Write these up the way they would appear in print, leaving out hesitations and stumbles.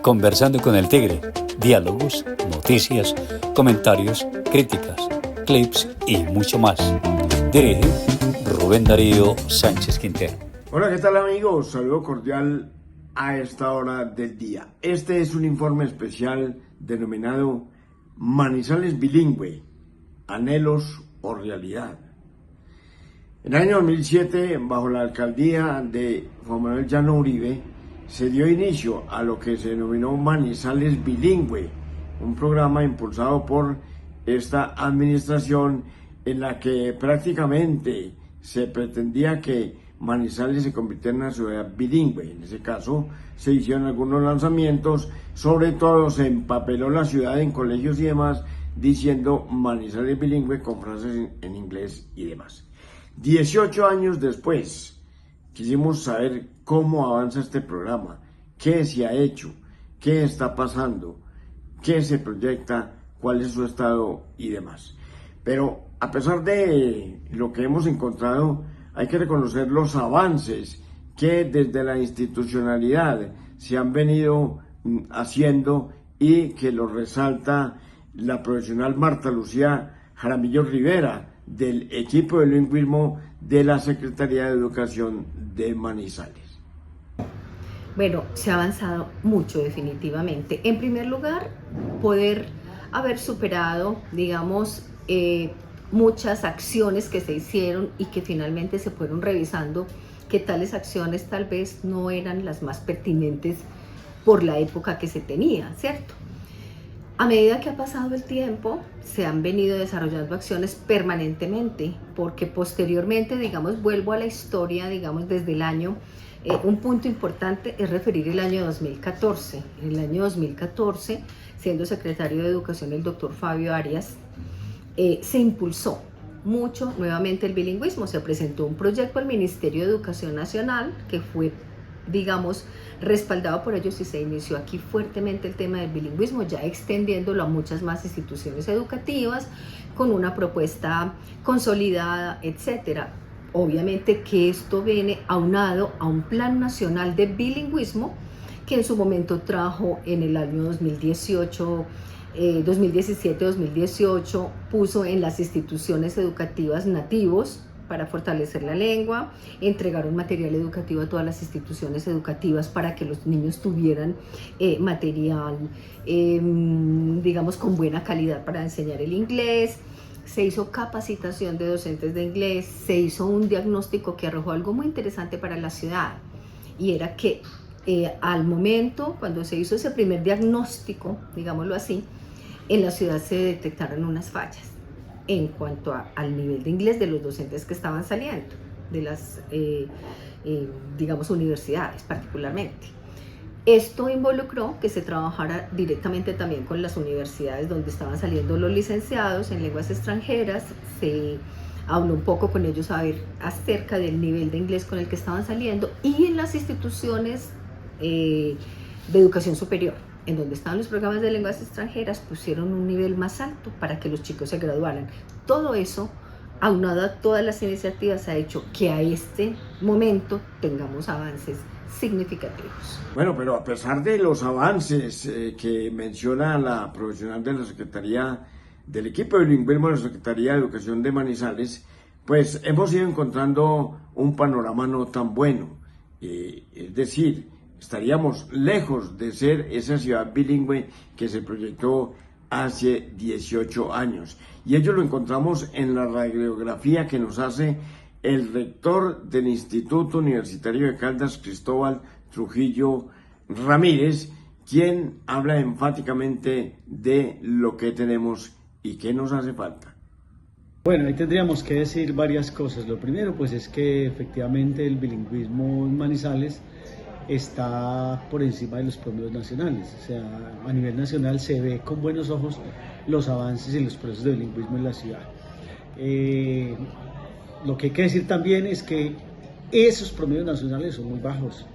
Conversando con el Tigre, diálogos, noticias, comentarios, críticas, clips y mucho más. Dirige Rubén Darío Sánchez Quintero. Hola, ¿qué tal amigos? Saludo cordial a esta hora del día. Este es un informe especial denominado Manizales Bilingüe, anhelos o realidad. En el año 2007, bajo la alcaldía de Juan Manuel Llano Uribe, se dio inicio a lo que se denominó Manizales Bilingüe, un programa impulsado por esta administración en la que prácticamente se pretendía que Manizales se convirtiera en una ciudad bilingüe. En ese caso se hicieron algunos lanzamientos, sobre todo se empapeló la ciudad en colegios y demás, diciendo Manizales Bilingüe con frases en inglés y demás. 18 años después, quisimos saber cómo avanza este programa, qué se ha hecho, qué está pasando, qué se proyecta, cuál es su estado y demás. Pero a pesar de lo que hemos encontrado, hay que reconocer los avances que desde la institucionalidad se han venido haciendo y que lo resalta la profesional Marta Lucía Jaramillo Rivera, del equipo de lingüismo de la Secretaría de Educación de Manizales. Bueno, se ha avanzado mucho definitivamente. En primer lugar, poder haber superado, digamos, muchas acciones que se hicieron y que finalmente se fueron revisando que tales acciones tal vez no eran las más pertinentes por la época que se tenía, ¿cierto? A medida que ha pasado el tiempo, se han venido desarrollando acciones permanentemente, porque posteriormente, digamos, vuelvo a la historia, digamos, desde el año, un punto importante es referir el año 2014. En el año 2014, siendo secretario de Educación el doctor Fabio Arias, se impulsó mucho nuevamente el bilingüismo. Se presentó un proyecto al Ministerio de Educación Nacional que fue, digamos, respaldado por ellos y se inició aquí fuertemente el tema del bilingüismo, ya extendiéndolo a muchas más instituciones educativas con una propuesta consolidada, etcétera. Obviamente que esto viene aunado a un plan nacional de bilingüismo que en su momento trajo en el año 2018, 2017-2018, puso en las instituciones educativas nativos para fortalecer la lengua, entregaron material educativo a todas las instituciones educativas para que los niños tuvieran material, digamos, con buena calidad para enseñar el inglés. Se hizo capacitación de docentes de inglés, se hizo un diagnóstico que arrojó algo muy interesante para la ciudad, y era que al momento, cuando se hizo ese primer diagnóstico, digámoslo así, en la ciudad se detectaron unas fallas en cuanto al nivel de inglés de los docentes que estaban saliendo de las, digamos, universidades particularmente. Esto involucró que se trabajara directamente también con las universidades donde estaban saliendo los licenciados en lenguas extranjeras. Se habló un poco con ellos a ver acerca del nivel de inglés con el que estaban saliendo, y en las instituciones de educación superior, en donde estaban los programas de lenguas extranjeras, pusieron un nivel más alto para que los chicos se graduaran. Todo eso, aunado a todas las iniciativas, ha hecho que a este momento tengamos avances significativos. Bueno, pero a pesar de los avances que menciona la profesional de la Secretaría, del equipo de lingüismo de la Secretaría de Educación de Manizales, pues hemos ido encontrando un panorama no tan bueno. Es decir, estaríamos lejos de ser esa ciudad bilingüe que se proyectó hace 18 años. Y ello lo encontramos en la radiografía que nos hace el rector del Instituto Universitario de Caldas, Cristóbal Trujillo Ramírez, quien habla enfáticamente de lo que tenemos y qué nos hace falta. Bueno, ahí tendríamos que decir varias cosas. Lo primero, pues, es que efectivamente el bilingüismo en Manizales está por encima de los promedios nacionales. O sea, a nivel nacional se ve con buenos ojos los avances y los procesos de bilingüismo en la ciudad. Lo que hay que decir también es que esos promedios nacionales son muy bajos.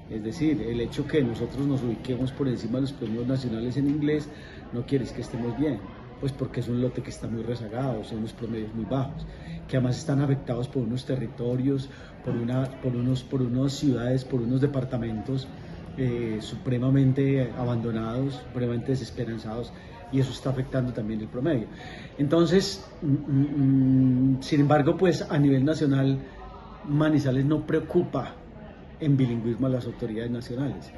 Es decir, el hecho que nosotros nos ubiquemos por encima de los promedios nacionales en inglés no quiere decir que estemos bien, pues porque es un lote que está muy rezagado, son unos promedios muy bajos, que además están afectados por unos territorios, por unas ciudades, por unos departamentos supremamente abandonados, supremamente desesperanzados, y eso está afectando también el promedio. Entonces, sin embargo, pues a nivel nacional, Manizales no preocupa en bilingüismo a las autoridades nacionales.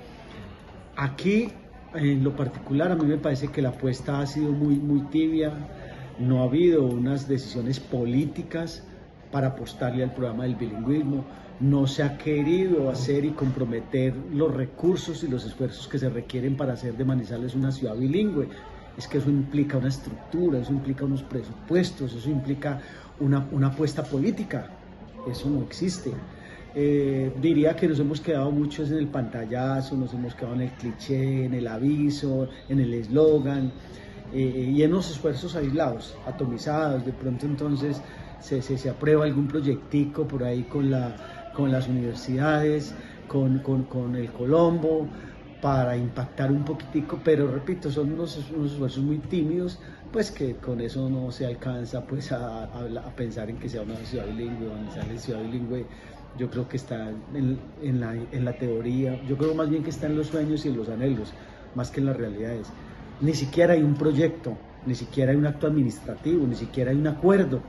Aquí, en lo particular, a mí me parece que la apuesta ha sido muy tibia, no ha habido unas decisiones políticas para apostarle al programa del bilingüismo, no se ha querido hacer y comprometer los recursos y los esfuerzos que se requieren para hacer de Manizales una ciudad bilingüe. Es que eso implica una estructura, eso implica unos presupuestos, eso implica una apuesta política, eso no existe. Diría que nos hemos quedado muchos en el pantallazo, nos hemos quedado en el cliché, en el aviso, en el eslogan, y en los esfuerzos aislados, atomizados. De pronto entonces se aprueba algún proyectico por ahí con las universidades, con el Colombo, para impactar un poquitico, pero repito, son unos esfuerzos muy tímidos, pues que con eso no se alcanza pues a pensar en que sea una ciudad bilingüe. Manizales ciudad bilingüe, yo creo que está en la teoría, yo creo más bien que está en los sueños y en los anhelos, más que en las realidades. Ni siquiera hay un proyecto, ni siquiera hay un acto administrativo, ni siquiera hay un acuerdo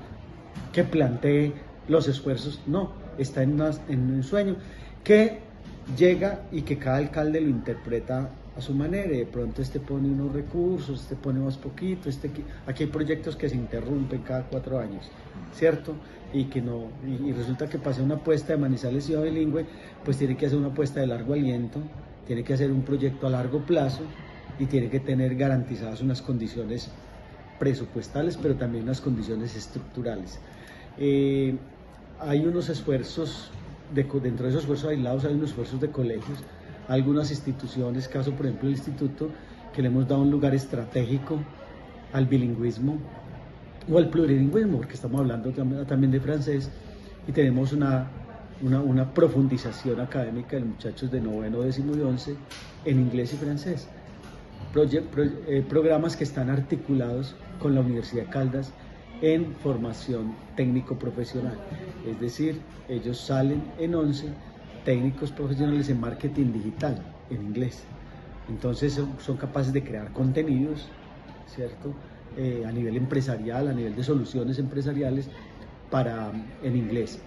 que plantee los esfuerzos, no, está en un sueño que llega y que cada alcalde lo interpreta a su manera. De pronto este pone unos recursos, este pone más poquito, aquí hay proyectos que se interrumpen cada 4 años, ¿cierto? Y resulta que para hacer una apuesta de Manizales ciudad bilingüe, pues tiene que hacer una apuesta de largo aliento, tiene que hacer un proyecto a largo plazo y tiene que tener garantizadas unas condiciones presupuestales, pero también unas condiciones estructurales. Hay unos esfuerzos, dentro de esos esfuerzos aislados hay unos esfuerzos de colegios, algunas instituciones, caso por ejemplo el instituto, que le hemos dado un lugar estratégico al bilingüismo o al plurilingüismo, porque estamos hablando también de francés, y tenemos una profundización académica de muchachos de 9º, 10º y 11 en inglés y francés. Programas que están articulados con la Universidad de Caldas en formación técnico-profesional, es decir, ellos salen en 11 técnicos profesionales en marketing digital, en inglés. Entonces son capaces de crear contenidos, ¿cierto? A nivel empresarial, a nivel de soluciones empresariales en inglés.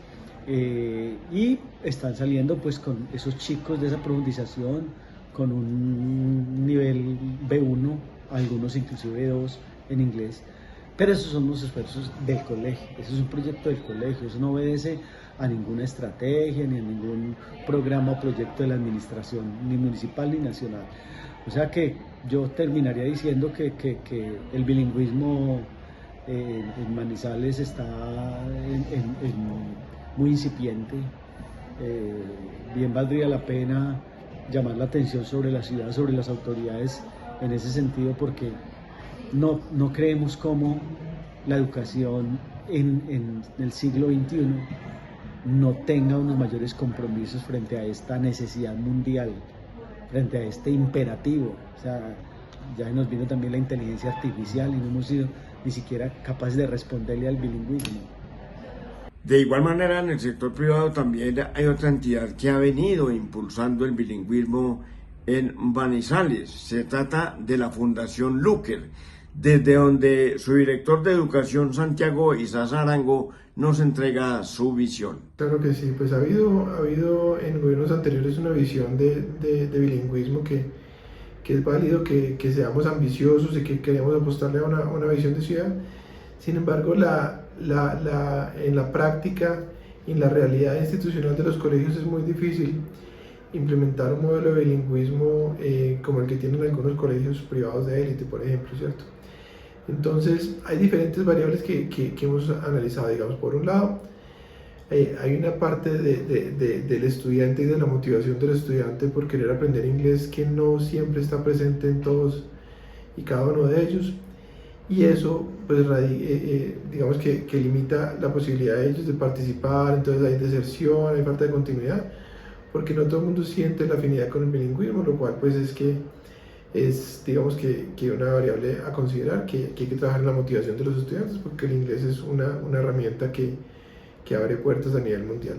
Y están saliendo pues con esos chicos de esa profundización, con un nivel B1, algunos inclusive B2 en inglés. Pero esos son los esfuerzos del colegio, eso es un proyecto del colegio, eso no obedece a ninguna estrategia, ni a ningún programa o proyecto de la administración, ni municipal ni nacional. O sea que yo terminaría diciendo que el bilingüismo en Manizales está muy incipiente. Bien valdría la pena llamar la atención sobre la ciudad, sobre las autoridades en ese sentido, porque no creemos cómo la educación en el siglo XXI no tenga unos mayores compromisos frente a esta necesidad mundial, frente a este imperativo. O sea, ya nos vino también la inteligencia artificial y no hemos sido ni siquiera capaces de responderle al bilingüismo. De igual manera, en el sector privado también hay otra entidad que ha venido impulsando el bilingüismo en Manizales. Se trata de la Fundación Luker, desde donde su director de educación, Santiago Isaza Arango, nos entrega su visión. Claro que sí, pues ha habido en gobiernos anteriores una visión de bilingüismo que es válido, que seamos ambiciosos y que queremos apostarle a una visión de ciudad. Sin embargo, en la práctica y en la realidad institucional de los colegios es muy difícil implementar un modelo de bilingüismo como el que tienen algunos colegios privados de élite, por ejemplo, ¿cierto? Entonces, hay diferentes variables que hemos analizado. Digamos, por un lado, hay una parte del estudiante y de la motivación del estudiante por querer aprender inglés que no siempre está presente en todos y cada uno de ellos, y eso pues digamos que limita la posibilidad de ellos de participar. Entonces hay deserción, hay falta de continuidad, porque no todo el mundo siente la afinidad con el bilingüismo, lo cual pues es digamos que una variable a considerar, que hay que trabajar en la motivación de los estudiantes, porque el inglés es una herramienta que abre puertas a nivel mundial.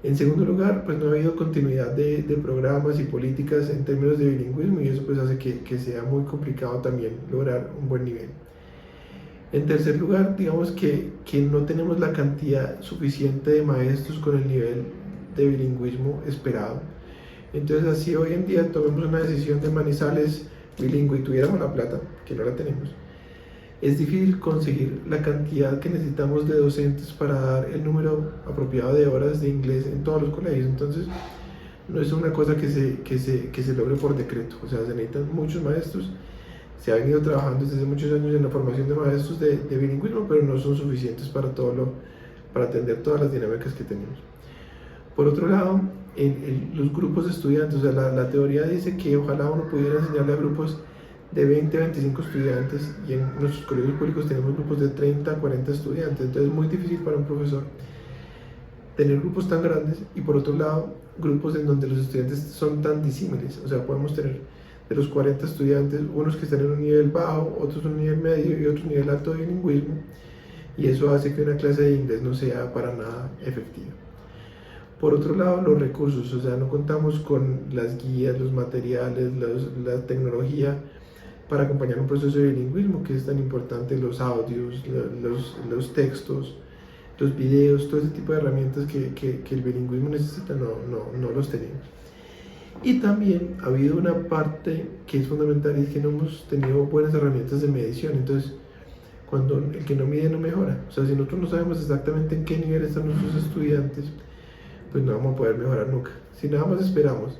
En segundo lugar, pues no ha habido continuidad de programas y políticas en términos de bilingüismo, y eso pues hace que sea muy complicado también lograr un buen nivel. En tercer lugar, digamos que no tenemos la cantidad suficiente de maestros con el nivel de bilingüismo esperado. Entonces, así hoy en día tomemos una decisión de Manizales bilingüe y tuviéramos la plata, que no la tenemos, es difícil conseguir la cantidad que necesitamos de docentes para dar el número apropiado de horas de inglés en todos los colegios. Entonces, no es una cosa que se logre por decreto, o sea, se necesitan muchos maestros. Se ha venido trabajando desde hace muchos años en la formación de maestros de bilingüismo, pero no son suficientes para atender todas las dinámicas que tenemos. Por otro lado, los grupos de estudiantes, o sea, la teoría dice que ojalá uno pudiera enseñarle a grupos de 20 a 25 estudiantes, y en nuestros colegios públicos tenemos grupos de 30 a 40 estudiantes, entonces es muy difícil para un profesor tener grupos tan grandes, y por otro lado, grupos en donde los estudiantes son tan disímiles, o sea, podemos tener de los 40 estudiantes, unos que están en un nivel bajo, otros en un nivel medio y otros en un nivel alto de bilingüismo, y eso hace que una clase de inglés no sea para nada efectiva. Por otro lado, los recursos, o sea, no contamos con las guías, los materiales, la tecnología para acompañar un proceso de bilingüismo que es tan importante, los audios, los textos, los videos, todo ese tipo de herramientas que el bilingüismo necesita, no los tenemos. Y también ha habido una parte que es fundamental, y es que no hemos tenido buenas herramientas de medición. Entonces, cuando el que no mide no mejora. O sea, si nosotros no sabemos exactamente en qué nivel están nuestros estudiantes, pues no vamos a poder mejorar nunca. Si nada más esperamos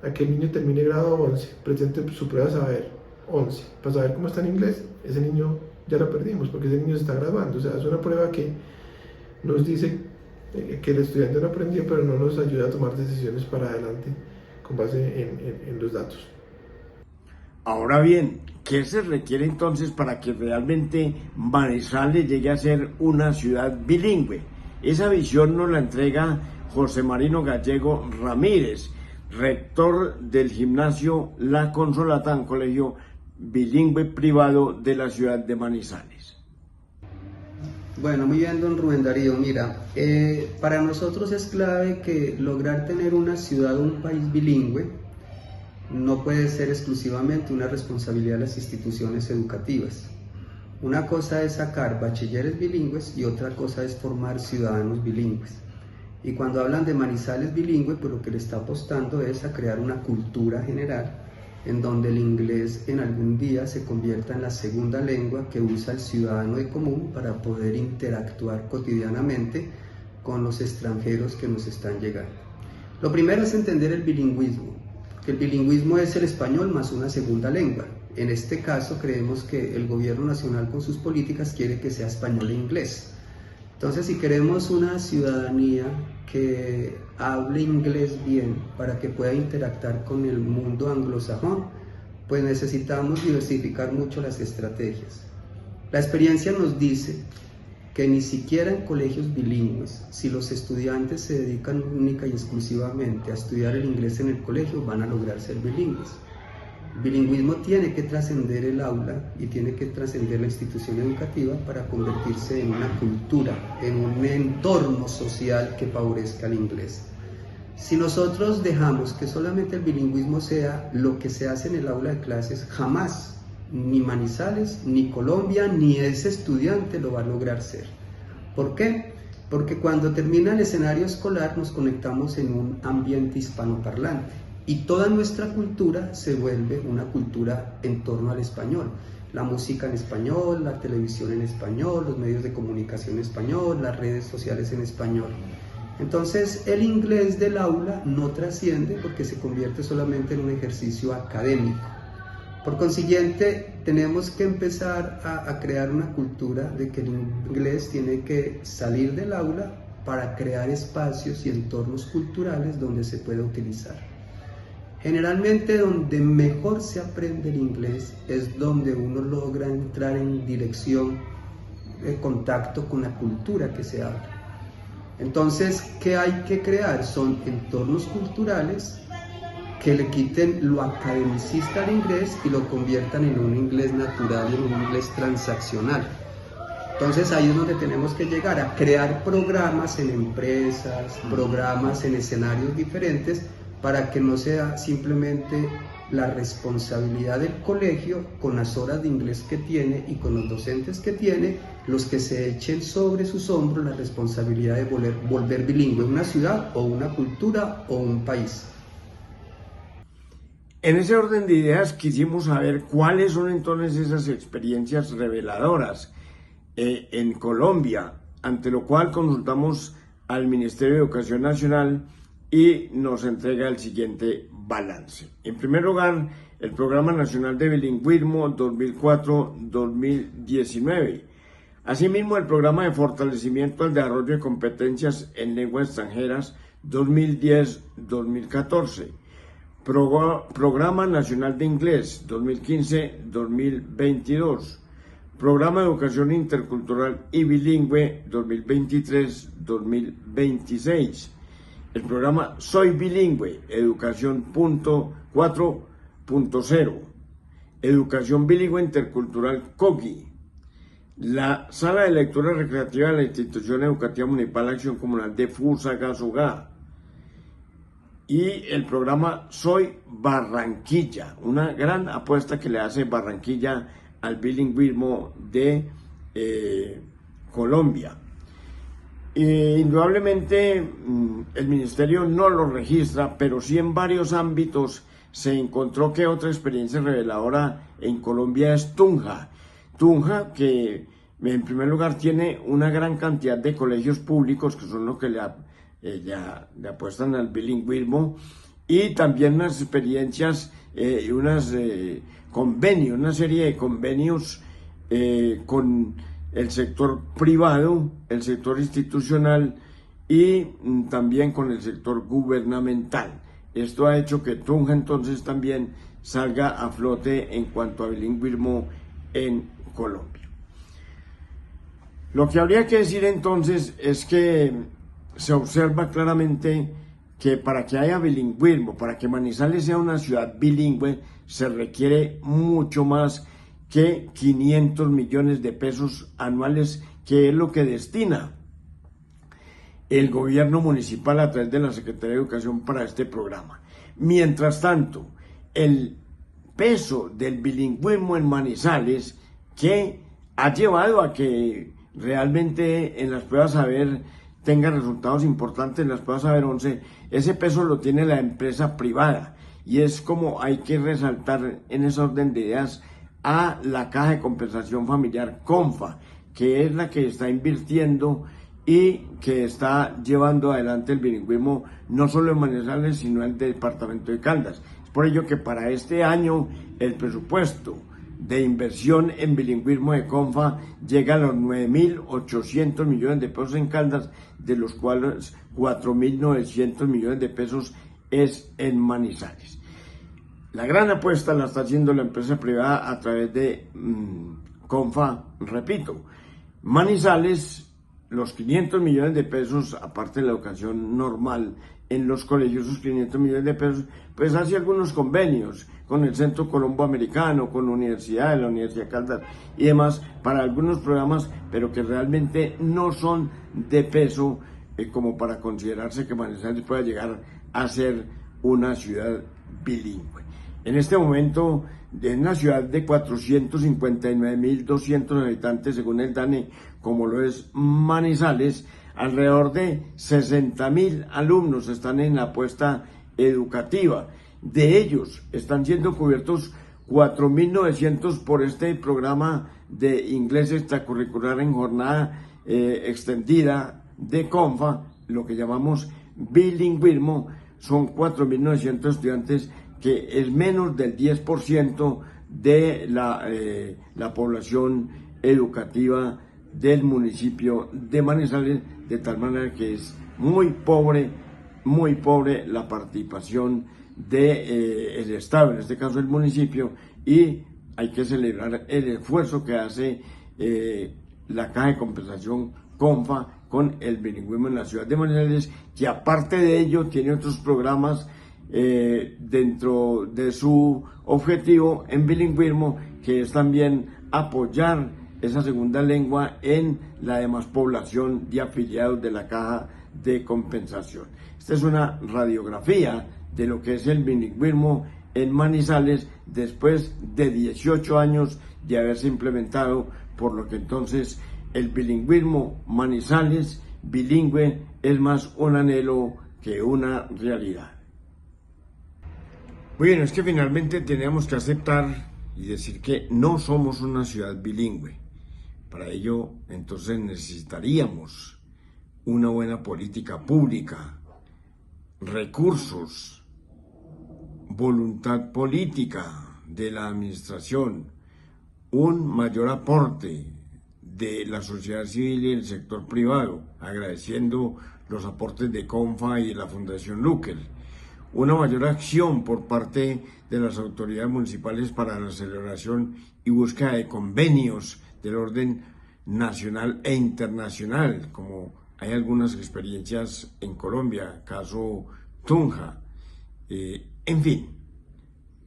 a que el niño termine grado 11, presente su prueba saber 11, para saber cómo está en inglés, ese niño ya lo perdimos, porque ese niño se está graduando. O sea, es una prueba que nos dice que el estudiante no aprendió, pero no nos ayuda a tomar decisiones para adelante con base en los datos. Ahora bien, ¿qué se requiere entonces para que realmente Manizales llegue a ser una ciudad bilingüe? Esa visión nos la entrega José Marino Gallego Ramírez, rector del gimnasio La Consolata, un colegio bilingüe privado de la ciudad de Manizales. Bueno, muy bien, don Rubén Darío. Mira, para nosotros es clave que lograr tener una ciudad o un país bilingüe no puede ser exclusivamente una responsabilidad de las instituciones educativas. Una cosa es sacar bachilleres bilingües y otra cosa es formar ciudadanos bilingües. Y cuando hablan de Manizales bilingüe, pues lo que le está apostando es a crear una cultura general en donde el inglés en algún día se convierta en la segunda lengua que usa el ciudadano de común para poder interactuar cotidianamente con los extranjeros que nos están llegando. Lo primero es entender el bilingüismo, que el bilingüismo es el español más una segunda lengua. En este caso creemos que el gobierno nacional con sus políticas quiere que sea español e inglés. Entonces, si queremos una ciudadanía que hable inglés bien para que pueda interactuar con el mundo anglosajón, pues necesitamos diversificar mucho las estrategias. La experiencia nos dice que ni siquiera en colegios bilingües, si los estudiantes se dedican única y exclusivamente a estudiar el inglés en el colegio, van a lograr ser bilingües. El bilingüismo tiene que trascender el aula y tiene que trascender la institución educativa para convertirse en una cultura, en un entorno social que favorezca el inglés. Si nosotros dejamos que solamente el bilingüismo sea lo que se hace en el aula de clases, jamás ni Manizales, ni Colombia, ni ese estudiante lo va a lograr ser. ¿Por qué? Porque cuando termina el escenario escolar nos conectamos en un ambiente hispanoparlante. Y toda nuestra cultura se vuelve una cultura en torno al español. La música en español, la televisión en español, los medios de comunicación en español, las redes sociales en español. Entonces el inglés del aula no trasciende porque se convierte solamente en un ejercicio académico. Por consiguiente, tenemos que empezar a crear una cultura de que el inglés tiene que salir del aula para crear espacios y entornos culturales donde se pueda utilizar. Generalmente donde mejor se aprende el inglés es donde uno logra entrar en dirección de contacto con la cultura que se habla. Entonces, ¿qué hay que crear? Son entornos culturales que le quiten lo academicista al inglés y lo conviertan en un inglés natural, en un inglés transaccional. Entonces ahí es donde tenemos que llegar a crear programas en empresas, programas en escenarios diferentes, para que no sea simplemente la responsabilidad del colegio con las horas de inglés que tiene y con los docentes que tiene, los que se echen sobre sus hombros la responsabilidad de volver bilingüe una ciudad o una cultura o un país. En ese orden de ideas quisimos saber cuáles son entonces esas experiencias reveladoras en Colombia, ante lo cual consultamos al Ministerio de Educación Nacional y nos entrega el siguiente balance. En primer lugar, el Programa Nacional de Bilingüismo 2004-2019. Asimismo, el Programa de Fortalecimiento al Desarrollo de Competencias en Lenguas Extranjeras 2010-2014. Programa Nacional de Inglés 2015-2022. Programa de Educación Intercultural y Bilingüe 2023-2026. El programa Soy Bilingüe, Educación 4.0. Educación Bilingüe Intercultural COGI. La Sala de Lectura Recreativa de la Institución Educativa Municipal Acción Comunal de Fusagasugá. Y el programa Soy Barranquilla, una gran apuesta que le hace Barranquilla al bilingüismo de Colombia. Indudablemente el ministerio no lo registra, pero sí en varios ámbitos se encontró que otra experiencia reveladora en Colombia es Tunja. Tunja, que en primer lugar tiene una gran cantidad de colegios públicos que son los que le apuestan al bilingüismo, y también unas experiencias, una serie de convenios con el sector privado, el sector institucional y también con el sector gubernamental. Esto ha hecho que Tunja entonces también salga a flote en cuanto a bilingüismo en Colombia. Lo que habría que decir entonces es que se observa claramente que para que haya bilingüismo, para que Manizales sea una ciudad bilingüe, se requiere mucho más que 500 millones de pesos anuales, que es lo que destina el gobierno municipal a través de la Secretaría de Educación para este programa. Mientras tanto, el peso del bilingüismo en Manizales, que ha llevado a que realmente en las pruebas saber tenga resultados importantes, en las pruebas saber 11, ese peso lo tiene la empresa privada, y es como hay que resaltar en ese orden de ideas a la Caja de Compensación Familiar CONFA, que es la que está invirtiendo y que está llevando adelante el bilingüismo no solo en Manizales, sino en el departamento de Caldas. Es por ello que para este año el presupuesto de inversión en bilingüismo de CONFA llega a los 9.800 millones de pesos en Caldas, de los cuales 4.900 millones de pesos es en Manizales. La gran apuesta la está haciendo la empresa privada a través de CONFA, repito. Manizales, los 500 millones de pesos, aparte de la educación normal en los colegios, esos 500 millones de pesos, pues hace algunos convenios con el Centro Colombo Americano, con la Universidad de Caldas y demás, para algunos programas, pero que realmente no son de peso como para considerarse que Manizales pueda llegar a ser una ciudad bilingüe. En este momento, en una ciudad de 459.200 habitantes, según el DANE, como lo es Manizales, alrededor de 60.000 alumnos están en la apuesta educativa. De ellos están siendo cubiertos 4.900 por este programa de inglés extracurricular en jornada extendida de CONFA, lo que llamamos bilingüismo. Son 4.900 estudiantes, que es menos del 10% de la población educativa del municipio de Manizales, de tal manera que es muy pobre la participación del Estado, en este caso el municipio, y hay que celebrar el esfuerzo que hace la Caja de Compensación CONFA con el bilingüismo en la ciudad de Manizales, que aparte de ello tiene otros programas dentro de su objetivo en bilingüismo, que es también apoyar esa segunda lengua en la demás población de afiliados de la Caja de Compensación. Esta es una radiografía de lo que es el bilingüismo en Manizales después de 18 años de haberse implementado, por lo que entonces el bilingüismo Manizales bilingüe es más un anhelo que una realidad. Bueno, es que finalmente tenemos que aceptar y decir que no somos una ciudad bilingüe. Para ello, entonces necesitaríamos una buena política pública, recursos, voluntad política de la administración, un mayor aporte de la sociedad civil y el sector privado, agradeciendo los aportes de CONFA y de la Fundación Luker, una mayor acción por parte de las autoridades municipales para la celebración y búsqueda de convenios del orden nacional e internacional, como hay algunas experiencias en Colombia, caso Tunja, en fin,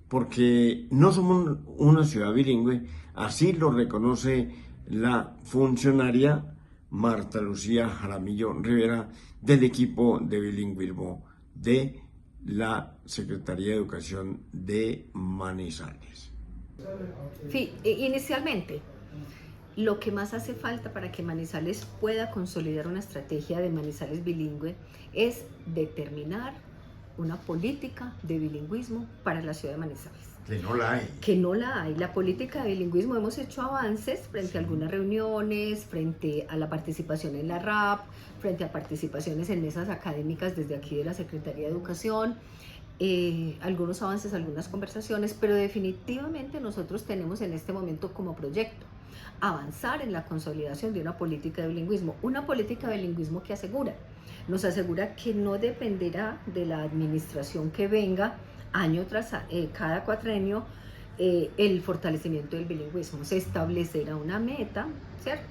porque no somos una ciudad bilingüe, así lo reconoce la funcionaria Marta Lucía Jaramillo Rivera del equipo de bilingüismo de la Secretaría de Educación de Manizales. Sí, inicialmente, lo que más hace falta para que Manizales pueda consolidar una estrategia de Manizales bilingüe es determinar una política de bilingüismo para la ciudad de Manizales. Que no la hay. Que no la hay. La política de bilingüismo, hemos hecho avances frente a algunas reuniones, frente a la participación en la RAP, frente a participaciones en mesas académicas desde aquí de la Secretaría de Educación, algunos avances, algunas conversaciones, pero definitivamente nosotros tenemos en este momento como proyecto avanzar en la consolidación de una política de bilingüismo, una política de bilingüismo que nos asegura que no dependerá de la administración que venga año tras cada cuatrenio el fortalecimiento del bilingüismo. Se establecerá una meta, ¿cierto?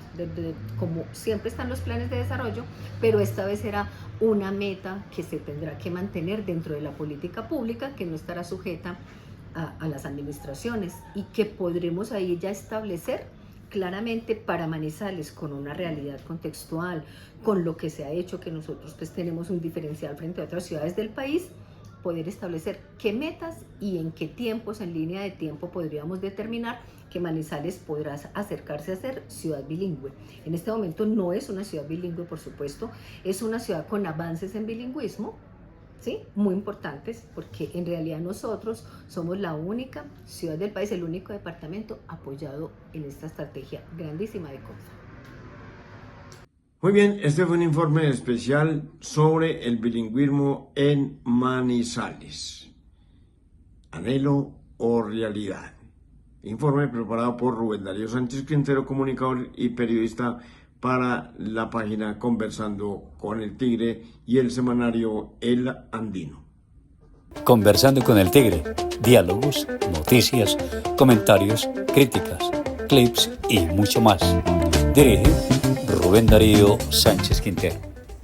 Como siempre están los planes de desarrollo, pero esta vez será una meta que se tendrá que mantener dentro de la política pública, que no estará sujeta a las administraciones y que podremos ahí ya establecer claramente para Manizales, con una realidad contextual, con lo que se ha hecho, que nosotros pues tenemos un diferencial frente a otras ciudades del país, poder establecer qué metas y en qué tiempos, en línea de tiempo, podríamos determinar que Manizales podrá acercarse a ser ciudad bilingüe. En este momento no es una ciudad bilingüe, por supuesto, es una ciudad con avances en bilingüismo, ¿sí? Muy importantes, porque en realidad nosotros somos la única ciudad del país, el único departamento apoyado en esta estrategia grandísima de CONFA. Muy bien, este fue un informe especial sobre el bilingüismo en Manizales. Anhelo o realidad. Informe preparado por Rubén Darío Sánchez Quintero, comunicador y periodista para la página Conversando con el Tigre y el semanario El Andino. Conversando con el Tigre, diálogos, noticias, comentarios, críticas, clips y mucho más. Dirige Rubén Darío Sánchez Quintero.